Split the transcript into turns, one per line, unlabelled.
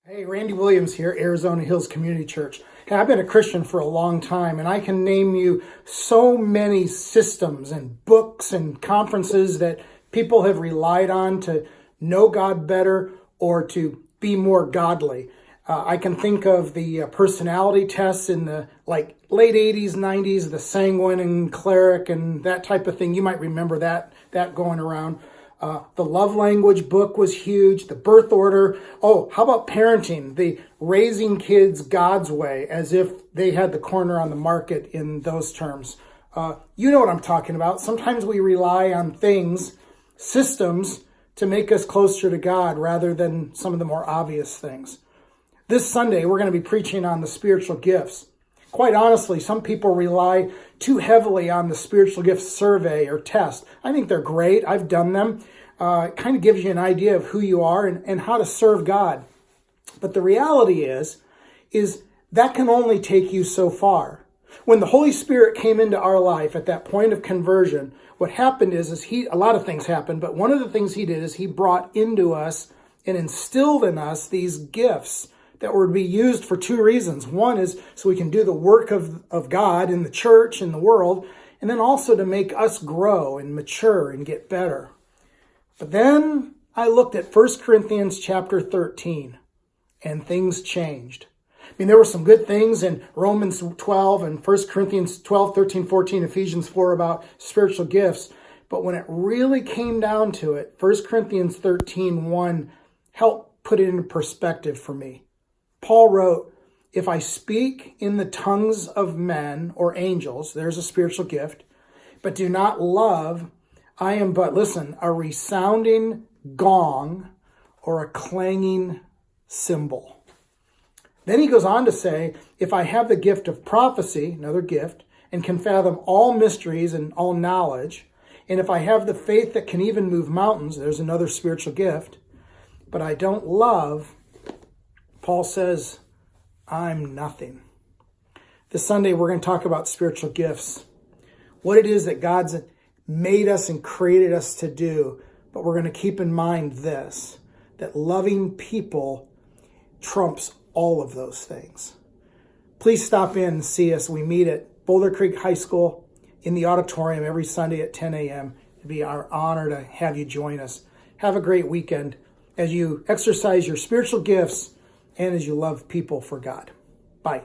Hey, Randy Williams here, Arizona Hills Community Church. Hey, I've been a Christian for a long time, and I can name you so many systems and books and conferences that people have relied on to know God better or to be more godly. I can think of the personality tests in the late 80s, 90s, the sanguine and cleric and that type of thing. You might remember that going around. The love language book was huge. The birth order. Oh, how about parenting? The raising kids God's way, as if they had the corner on the market in those terms. You know what I'm talking about. Sometimes we rely on things, systems, to make us closer to God rather than some of the more obvious things. This Sunday, we're going to be preaching on the spiritual gifts. Quite honestly, some people rely too heavily on the spiritual gifts survey or test. I think they're great. I've done them. It kind of gives you an idea of who you are and how to serve God. But the reality is that can only take you so far. When the Holy Spirit came into our life at that point of conversion, what happened is a lot of things happened, but one of the things he did is he brought into us and instilled in us these gifts that were to be used for two reasons. One is so we can do the work of God in the church, in the world, and then also to make us grow and mature and get better. But then I looked at 1 Corinthians chapter 13, and things changed. I mean, there were some good things in Romans 12 and 1 Corinthians 12, 13, 14, Ephesians 4 about spiritual gifts. But when it really came down to it, 1 Corinthians 13, 1 helped put it into perspective for me. Paul wrote, if I speak in the tongues of men or angels, there's a spiritual gift, but do not love, I am but, listen, a resounding gong or a clanging cymbal. Then he goes on to say, if I have the gift of prophecy, another gift, and can fathom all mysteries and all knowledge, and if I have the faith that can even move mountains, there's another spiritual gift, but I don't love, Paul says, I'm nothing. This Sunday, we're going to talk about spiritual gifts, what it is that God's made us and created us to do. But we're going to keep in mind this, that loving people trumps all of those things. Please stop in and see us. We meet at Boulder Creek High School in the auditorium every Sunday at 10 a.m. It'd be our honor to have you join us. Have a great weekend as you exercise your spiritual gifts and as you love people for God. Bye.